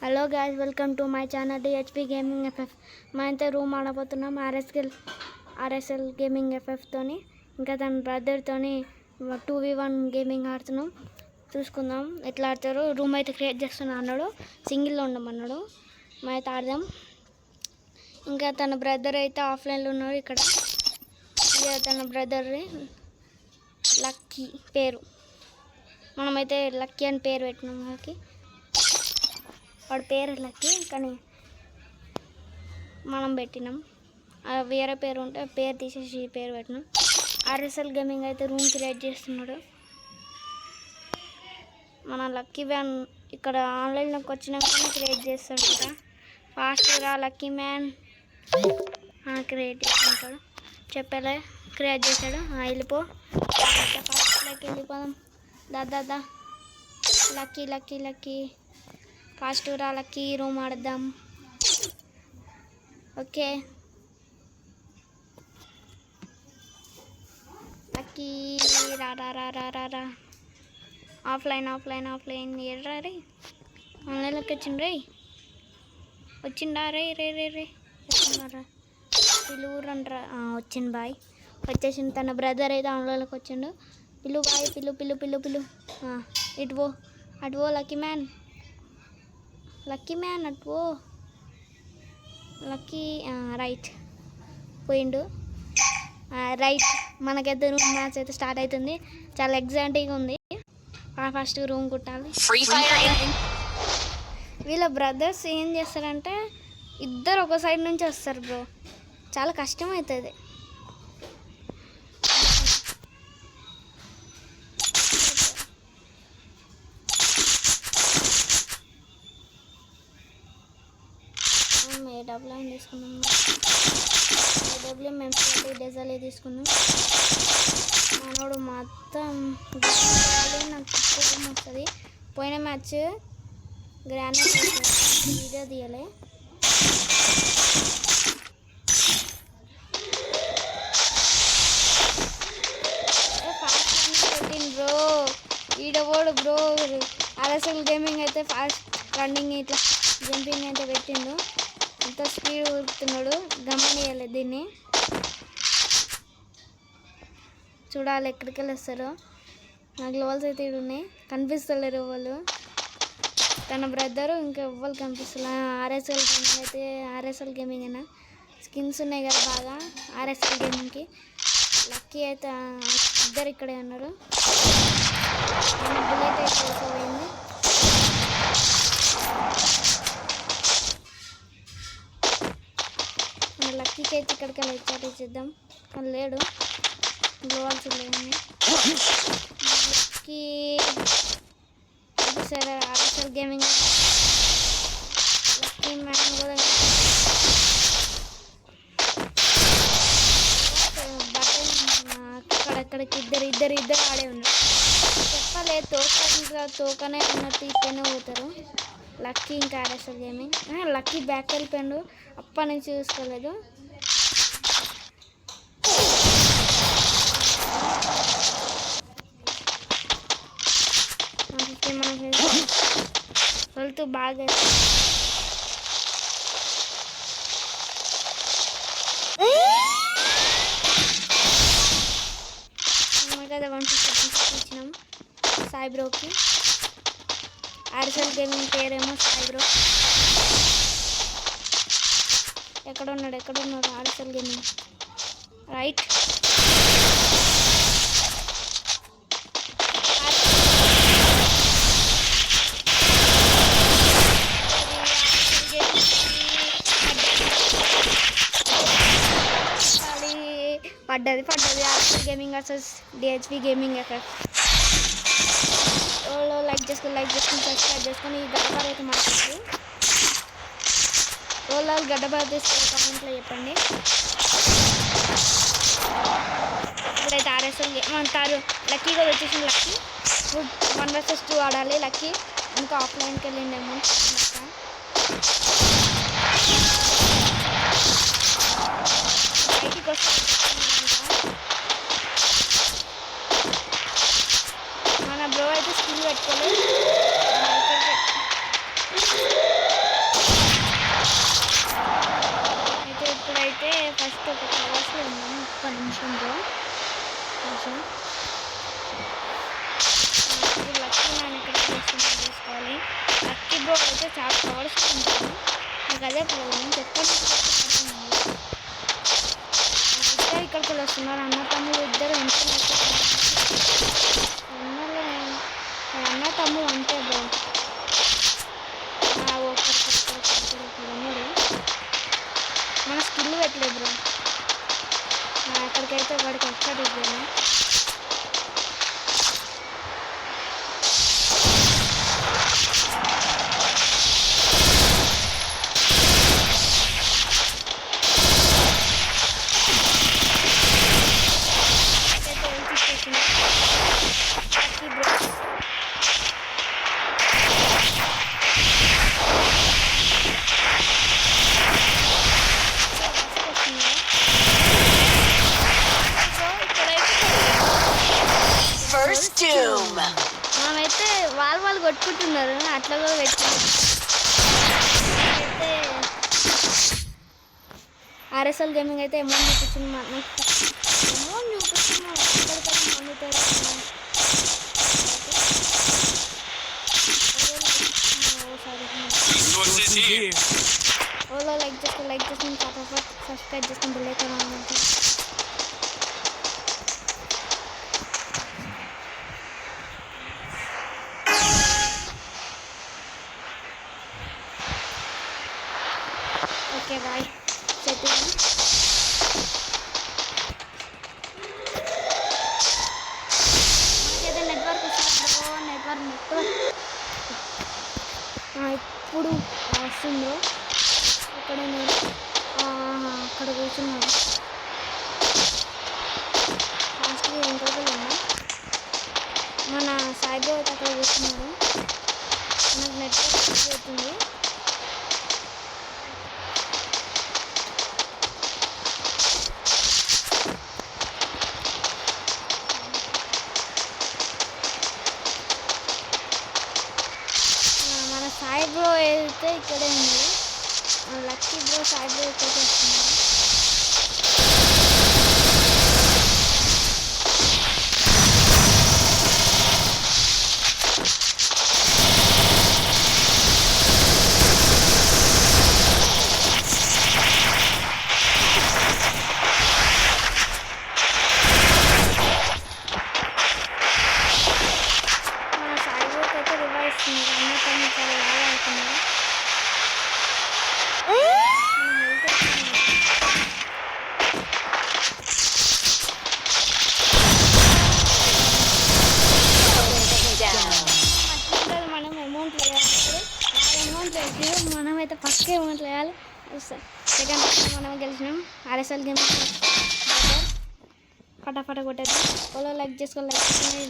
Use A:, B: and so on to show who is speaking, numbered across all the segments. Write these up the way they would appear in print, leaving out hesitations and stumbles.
A: Hello guys, welcome to my channel DHP gaming FF. మా అయితే room ఆడబోతున్నాం RSL gaming ఎఫ్ఎఫ్తోని. ఇంకా తన బ్రదర్తోని 2v1 గేమింగ్ ఆడుతున్నాం. చూసుకుందాం ఎట్లా ఆడతారు. రూమ్ అయితే క్రియేట్ చేస్తున్నా అన్నాడు, సింగిల్లో ఉండమన్నాడు. మా అయితే ఆడదాం. ఇంకా తన బ్రదర్ అయితే ఆఫ్లైన్లో ఉన్నాడు. ఇక్కడ ఇక తన బ్రదర్ లక్కీ పేరు, మనమైతే లక్కీ అని పేరు పెట్టినాం. వాళ్ళకి వాడి పేరు లక్కీ, కానీ మనం పెట్టినాం. వేరే పేరు ఉంటే పేరు తీసేసి పేరు పెట్టినాం. ఆర్ఎస్ఎల్ గేమింగ్ అయితే రూమ్ క్రియేట్ చేస్తున్నాడు. మన లక్కీ వ్యాన్ ఇక్కడ ఆన్లైన్లోకి వచ్చినాక క్రియేట్ చేస్తాడు కదా. ఫాస్ట్గా లక్కీ మ్యాన్ క్రియేట్ చేసుకుంటాడు. చెప్పలే క్రియేట్ చేశాడు. వెళ్ళిపో, ఫాస్ట్లోకి వెళ్ళిపోదాం. దాదా లక్కీ లక్కీ లక్కీ ఫాస్ట్ రా లక్కీ, రూమ్ ఆడదాం. ఓకే లక్కీ రా రా రా రా రా రా ఆఫ్లైన్ ఆఫ్లైన్ ఆఫ్లైన్ ఎర్రా రే, ఆన్లైన్లోకి వచ్చిండు రే, వచ్చిండా రే రే రే రే వచ్చిండారా పిలువురండ్రా. వచ్చిండు బాయ్, వచ్చేసిండు. తన బ్రదర్ అయితే ఆన్లైన్లోకి వచ్చిండు. పిలు బాయ్, పిలు పిలు పిలు పిలు ఇటువో అటువో లక్కీ మ్యాన్, లక్కీ మ్యాన్ అటువో. లక్కీ రైట్ పోయిండు. రైట్ మనకైతే రూమ్ మ్యాచ్ అయితే స్టార్ట్ అవుతుంది. చాలా ఎగ్జైటింగ్గా ఉంది. ఫస్ట్ రూమ్ కుట్టాలి. వీళ్ళ బ్రదర్స్ ఏం చేస్తారంటే ఇద్దరు ఒక సైడ్ నుంచి వస్తారు బ్రో, చాలా కష్టం అవుతుంది. డబ్ల్యూఎం తీసుకున్నాం, మేము డెజలే తీసుకున్నాం. మనోడు మొత్తం నాకు కోపం వస్తుంది. పోయిన మ్యాచ్ గ్రానైట్ వీడియో తీయలే. ఫాస్ట్ రన్నింగ్ బ్రో, ఈడవోడు బ్రో. ఆర్ఎస్ఎల్ గేమింగ్ అయితే ఫాస్ట్ రన్నింగ్ ఇట్లా జంపింగ్ అయితే పెట్టిండు. ఎంత స్పీడ్ ఉరుకుతున్నాడు, గమనియాలి దీన్ని. చూడాలి ఎక్కడికి వెళ్ళి వస్తారో. నాకు లెవెల్స్ అయితే ఉన్నాయి, కనిపిస్తలేరు వాళ్ళు. తన బ్రదరు ఇంకా ఎవ్వరు కనిపిస్తలే. ఆర్ఎస్ఎల్ గేమింగ్ అయితే ఆర్ఎస్ఎల్ గేమింగ్ అయినా స్కిన్స్ ఉన్నాయి కదా బాగా ఆర్ఎస్ఎల్ గేమింగ్కి. లక్కీ అయితే ఇద్దరు ఇక్కడే ఉన్నారు. బుల్లెట్ అయితే పోయింది. లక్కీకి అయితే ఇక్కడికి వెళ్ళి చాట్ చేద్దాం, కానీ లేడు. గ్లోవాల్స్ లేవు. లక్కీ సరే ఆర్ఎస్ఎల్ గేమింగ్ లక్కీ మ్యాన్ కూడా బటన్ అక్కడికి ఇద్దరు ఆడే ఉన్నారు. చెప్పలే తోకనే ఉన్నట్టు ఇప్పుడైనా పోతారు. లక్కీ ఇంకా ఆర్ఎస్ఎల్ గేమింగ్. లక్కీ బ్యాక్ వెళ్ళిపోయాడు, అప్పటి నుంచి చూసుకోలేదు. వెళ్తూ బాగా కదా 150 ఇచ్చినాం సాయి బ్రోకి. ఆర్ఎస్ఎల్ గేమింగ్ పేరేమో సాయి బ్రో. ఎక్కడున్నాడు ఆర్ఎస్ఎల్ గేమింగ్? రైట్ పడ్డది RSL gaming versus DHP gaming FF. Like చేసుకుని సబ్స్క్రైబ్ చేసుకొని ఈ గడ్డబార్ అయితే మాట్లాడుతూ వాళ్ళు గడ్డబార్ తీసుకొని కామెంట్లో చెప్పండి. ఇప్పుడైతే ఆర్ఎస్ఎల్ అంటారు. లక్కీ కూడా వచ్చేసింది. లక్కీ 1 vs 2 ఆడాలి. లక్కీ ఇంకా ఆఫ్లైన్కి వెళ్ళిండేమో. బయటికి వస్తే మన బ్రో అయితే స్కిల్ పెట్టుకోలేదు. ఫస్ట్ ఒక కవర్స్లో ఉన్నాము. ఒక్క నిమిషంలో కొంచెం లక్కీ మ్యాన్ ఎక్కడికి వస్తుందో చూసుకోవాలి. లక్కీ బ్రో అయితే చాలా కవర్స్లో ఉంటాను. నాకు అదే ప్రాబ్లం. చెప్పండి ఇద్దరు ఇక్కడికి వస్తున్నారు. అన్న తమ్ముడు ఇద్దరు ఎంత అన్న తమ్ముడు అంతే బ్రో. ఉన్నాడు. మన స్కిల్ పెట్టలేదు బ్రో. ఎక్కడికైతే వాడికి ఎక్కడ ఇద్దాము. మనమైతే వాళ్ళు కొట్టుకుంటున్నారు. అట్లా కూడా పెట్టుకున్నారు. అయితే ఆర్ఎస్ఎల్ గేమింగ్ అయితే అమౌంట్ చూపిస్తుంది. అమౌంట్ చూపిస్తున్నాం. ఎక్కడికైనా మమ్మీతో ఓలో లైక్ చేసుకుని ఫటాఫట్ సబ్స్క్రైబ్ చేసుకుని బెల్ ఐకాన్ ఆన్ చేయండి. Okay bye. చెప్పాను మనకైతే నెట్వర్క్ వస్తుందో నెట్వర్క్ ఇప్పుడు వస్తుందో. ఇక్కడ నేను అక్కడ కూర్చున్నాను. ఫాస్ట్గా ఇంకొకరు ఉన్నా. మన సాయిబాబా అయితే అక్కడ కూర్చున్నాడు. మనకు నెట్వర్క్ అవుతుంది. సాయి బ్రో అయితే ఇక్కడే ఉంది. లక్కీ బ్రో సాయి బ్రో ఇక్కడ వస్తున్నారు. మన సాయి బ్రోకి అయితే రివైవ్ ఇస్తుంది. అన్నకన్నా చాలా బాగా అవుతున్నారు. మనం అమౌంట్ వేయాలి. అమౌంట్ వేసి మనమైతే ఫస్ట్ అమౌంట్ వేయాలి. సెకండ్ మనం గెలిచినాం. ఆర్ఎస్ఎల్ గేమ్ ఫటాఫట కొట్టేది. ఓలో లైక్ చేసుకొని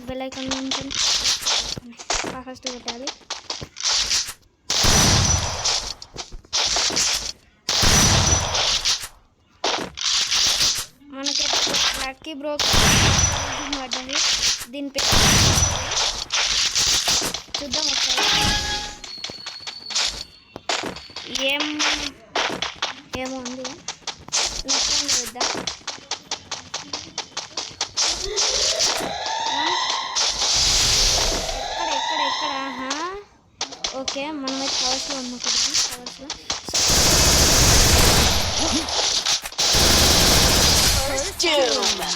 A: బెల్ ఐకాన్ ఉంటుంది. ఫస్ట్ కొట్టాలి. మనకైతే లక్కీ బ్రో పడ్డది. దీని పేరు చూద్దాం ఒకసారి. ఏమో ఉంది. నెక్స్ట్ చూద్దాం. ఎక్కడ ఓకే. మనమైతే కవర్స్లో ఉన్నాం కదా. కవర్స్లో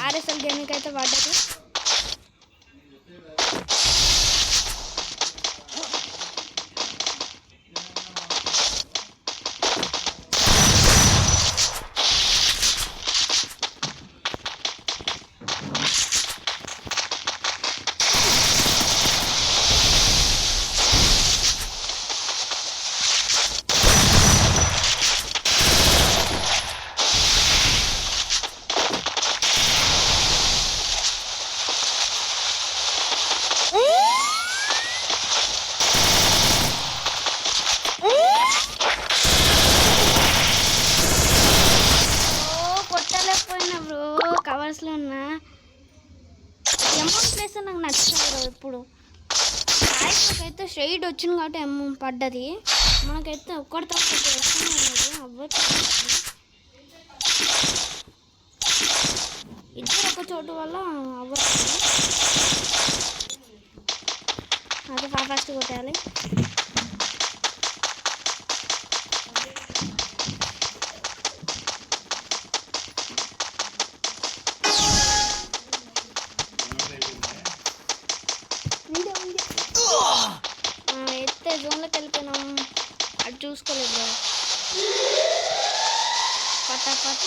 A: ఆర్ఎస్ఎల్ గేమింగ్ అయితే పడ్డది. కొట్టలేకపోయినా బ్రో. కవర్స్లో ఉన్నా అమౌంట్ ప్లేస్ నాకు నచ్చింది బ్రో. ఇప్పుడు అయితే షెయిడ్ వచ్చింది కాబట్టి అమౌంట్ పడ్డది. మనకైతే ఒక్కటి తప్ప వస్తుంది అవ్వచ్చు. ఇద్దరు ఒక చోటు వల్ల అవ్వదు. అది ఫాస్ట్ కొట్టాలి. ఎత్తే జోన్లోకి వెళ్ళిపోయినాం, అది చూసుకోలేదు. ఫటాఫట్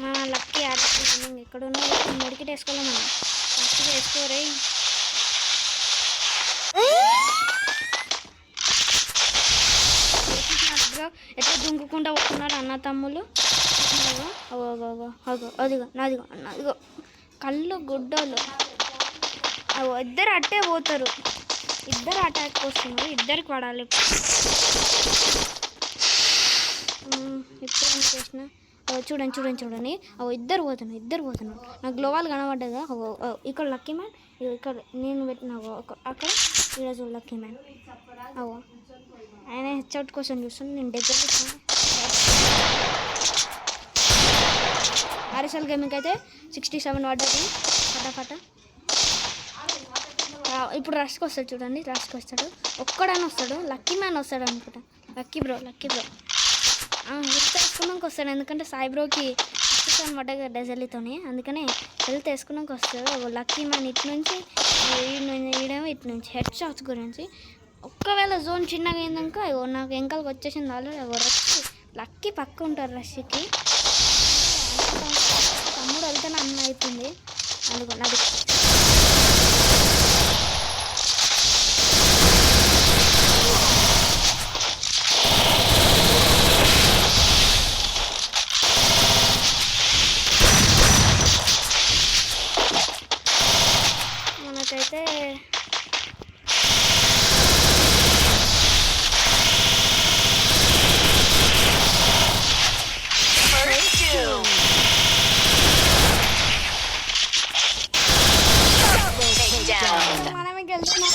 A: మన లక్కీ ఆడుతుంది. ఎక్కడ ఉన్నారో మెడికెట్ వేసుకోవాలి. మనం ఫస్ట్గా వేసుకోరే. ఎట్లా దుంకుకుంటా వస్తున్నారు అన్న తమ్ముళ్ళు. అదిగో నాదిగో అన్నదిగో కళ్ళు గుడ్డోళ్ళు. ఇద్దరు అట్టే పోతారు. ఇద్దరు అటాక్ వస్తున్నారు. ఇద్దరికి పడాలి. ఇప్పుడు ఏం చేసిన చూడండి చూడండి చూడండి. ఇద్దరు పోతున్నారు. నాకు గ్లోవాల్ కనబడ్డదా. ఇక్కడ లక్కీ మ్యాన్, ఇక్కడ నేను పెట్టిన అక్కడ ఈరోజు లక్కీ మ్యాన్. ఆయన హెడ్షాట్ కోసం చూస్తున్నాను. నేను దగ్గర ఆర్ఎస్ఎల్ గేమింగ్ అయితే 67 పడ్డది. ఫటాఫట ఇప్పుడు రష్కి వస్తాడు చూడండి. రష్కి వస్తాడు, ఒక్కడైనా వస్తాడు. లక్కీ మ్యాన్ వస్తాడు అనుకుంటా. లక్కీ బ్రో హెల్త్ వేసుకున్నాక వస్తాడు. ఎందుకంటే సాయి బ్రోకి 67 పడ్డగా డజల్లీతోనే, అందుకని హెల్త్ వేసుకున్నాక వస్తాడు. లక్కీ మ్యాన్ ఇటు నుంచి, ఈడేమో ఇటు నుంచి. హెడ్ షాట్స్ గురించి ఒక్కవేళ జోన్ చిన్నగా అయిందాక నాకు వెంకలకి వచ్చేసింది ఆల్రెడీ. రష్ లక్కీ పక్క ఉంటారు. రష్కి తమ్ముడు వెళ్తేనే అన్న అవుతుంది అనుకోండి. అది మనకైతే మనమే గెలిచినాం.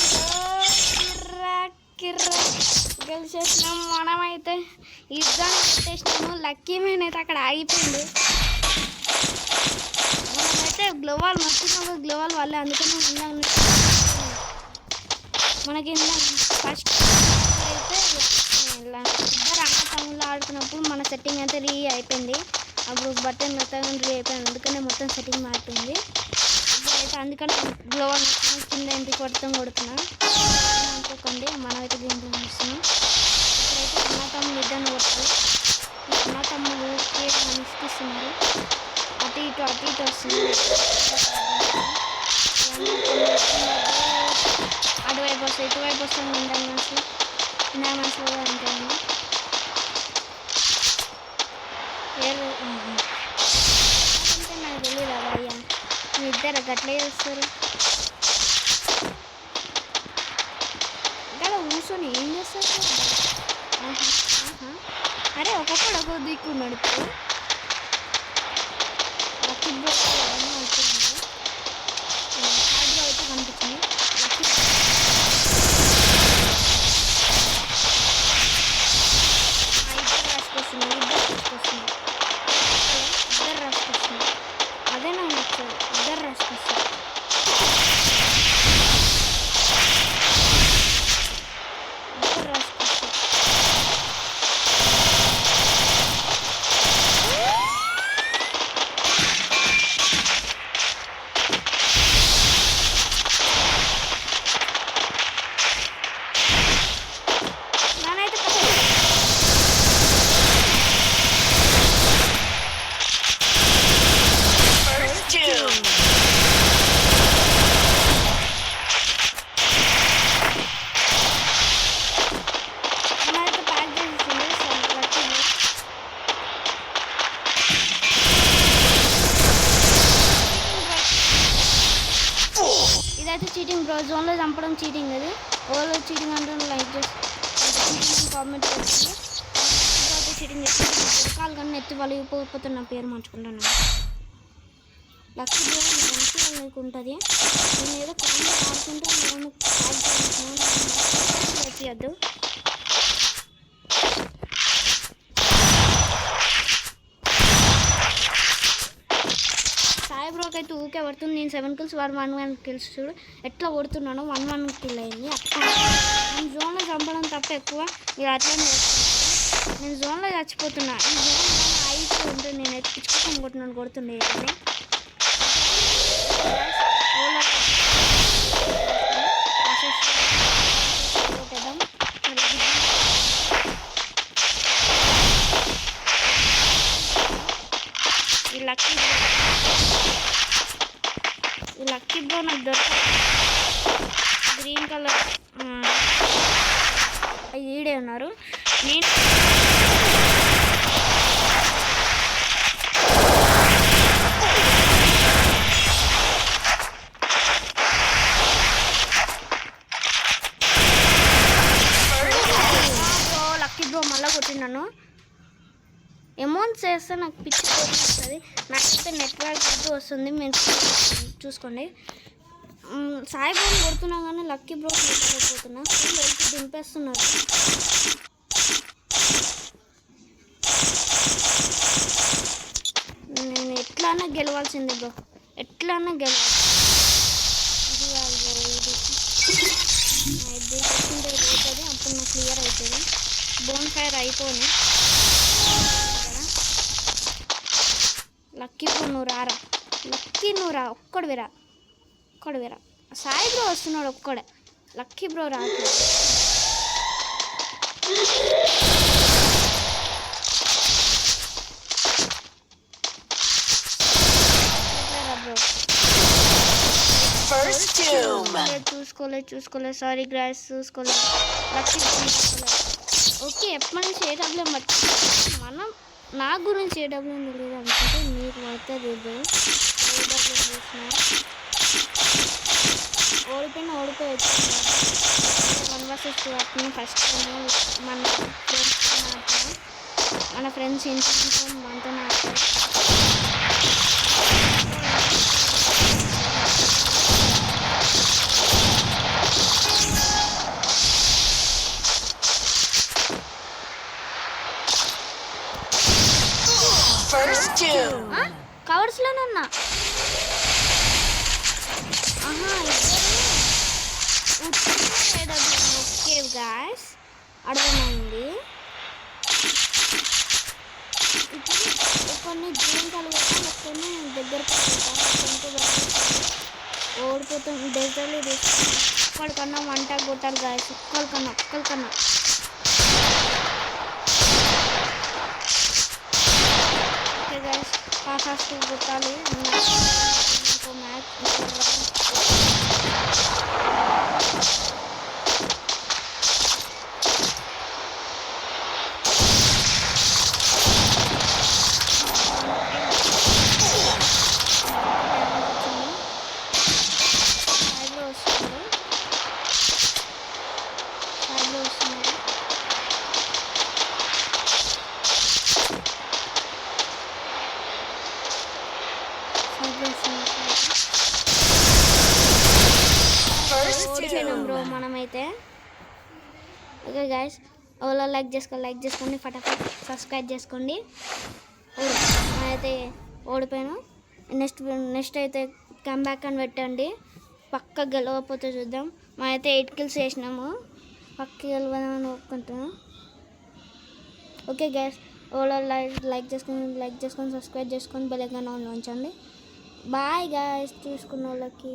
A: గెలిచేసినాం మనమైతే. యుద్ధాన్ని పెట్టేసినాము. లక్కీ మ్యాన్ అయితే అక్కడ ఆగిపోయింది. మనమైతే గ్లోవాల్ మర్చిపోయి గ్లోవాల్ వాళ్ళే, అందుకని మనకి ఫస్ట్ అయితే ఇద్దరు అన్న తమ్ముళ్ళు ఆడుతున్నప్పుడు మన సెట్టింగ్ అయితే అయిపోయింది. అప్పుడు బటన్ మొత్తం అయిపోయింది. అందుకనే మొత్తం సెట్టింగ్ మారిపోయింది. ఇప్పుడైతే అందుకని గ్లోవాల్ కింద ఇంటికి కొడుతున్నా అనుకోకండి. మనమైతే గేమ్ ప్లే చేస్తున్నాం. ఇప్పుడైతే అన్న తమ్ముళ్ళు ఇద్దరిని కొట్టాలి. అన్న తమ్ముళ్ళు ఇస్తున్నారు. అటు ఇటు వస్తున్నారు. అటువైపు వస్తాయి, ఇటువైపు వస్తాను. ఇందా మనసులో ఉంటాను. అంటే నాకు తెలియదు అయ్యా. మీ ఇద్దరు గట్లే చేస్తారు. ఇక్కడ కూర్చొని ఏం చేస్తారు? అరే ఒక్కొక్కడు ఒక్కొక్క దిక్కున్నాడు. ఇప్పుడు లక్కీ బ్రో అవుతుంది. హార్డ్ బ్రో అయితే కనిపించింది. లక్కీ ఇద్దరు రాసుకొస్తున్నారు. అదే నాకు నచ్చదు. ఇద్దరు రాసుకొస్తారు. ఇదైతే చీటింగ్ బ్రో. జోన్లో చంపడం చీటింగ్. అది ఓవర్లో చీటింగ్ అంటే లైక్ చేసి కామెంట్ చేస్తుంది. అయితే చీటింగ్ చేస్తుంది. కాలు కానీ ఎత్తి వాళ్ళు పోతే నా పేరు మార్చుకుంటాను. లక్కీ బ్రో మంచిగా మీకు ఉంటుంది. నేను ఏదో కామెంట్ ఆడుకుంటే నేను ఎత్తియద్దు. 2K పడుతుంది. నేను 7 kills 1 kills చూడు ఎట్లా కొడుతున్నాను. 1 kill అయింది. నేను జోన్లో చంపడం తప్ప ఎక్కువ మీరు అట్లనే చేస్తున్నారు. నేను జోన్లో చచ్చిపోతున్నా. ఈ జోన్ ఐస్ ఉంటే నేను ఎత్తించుకొని కొడుతుండే కానీ ఈ లక్కీ బ్రో నాకు దొరకదు. గ్రీన్ కలర్ ఈడే ఉన్నారు. నేను లక్కీ బ్రో మళ్ళీ కొట్టినాను. అమౌంట్ చేస్తే నాకు పిచ్చి వస్తుంది. నాకైతే నెట్వర్క్ వస్తుంది. మీరు చూసుకోండి. సాయిబాబు కొడుతున్నా కానీ లక్కీ బ్రో కొట్టలేకపోతున్నా. దింపేస్తున్నారు. నేను ఎట్లన్నా గెలవాల్సిందే బ్రో, ఎట్లన్నా గెలవాలి. ఇది అవుతుంది. అప్పుడు నాకు క్లియర్ అవుతుంది. బోన్ ఫైర్ అయిపోయి లక్కీ బ్రో నువ్వు రారా. లక్కీ నువ్వు రా. ఒక్కడు విరా సాయి బ్రో వస్తున్నాడు ఒక్కడే. లక్కీ బ్రో రాట్లేదు. చూసుకోలేదు. సారీ గ్రాస్ చూసుకోలేదు. లక్కీ ఓకే ఎప్పటి నుంచి ఏడబ్ల్యూ మనం నా గురించి ఏడబ్ల్యూ తెలియదు అనుకుంటే మీరు అయితే లేదు. ఏడబ్ల్యూ చూసిన ఓడిపోయి వచ్చింది. 1 versus 2 ఆడుతున్నాం. ఫస్ట్ మన ఫ్రెండ్స్ ఇంట్లో మనతో ఆడతారు. కవర్స్లోనన్నా ఓకే గాయ్స్ అర్థమైంది. ఇప్పుడు కొన్ని గ్రీన్ కలర్ కొన్ని దగ్గర ఓడిపోతాం. డెజర్లు తీసుకున్నాం. ఒక్కడికన్నా వంట కొట్టాలి గాయస్. ఒక్కరికన్నా ఓకే గాయస్ ఫాస్ట్ కొట్టాలి. ఇంకో మ్యాచ్ బ్రో మనమైతే. ఓకే గైస్ ఓలా లైక్ చేసుకోండి. ఫటాఫట్ సబ్స్క్రైబ్ చేసుకోండి. అయితే ఓడిపోయాను. నెక్స్ట్ అయితే కమ్బ్యాక్ అని పెట్టండి. పక్క గెలవకపోతే చూద్దాం. అయితే 8 kills చేసినాము. పక్క గెలవదామని ఒప్పుకుంటున్నాం. ఓకే గైస్ ఓలా లైక్ చేసుకొని సబ్స్క్రైబ్ చేసుకొని బెల్ ఐకాన్ ఆన్లో ఉంచండి. బాయ్ గైస్ చూసుకున్న వాళ్ళకి.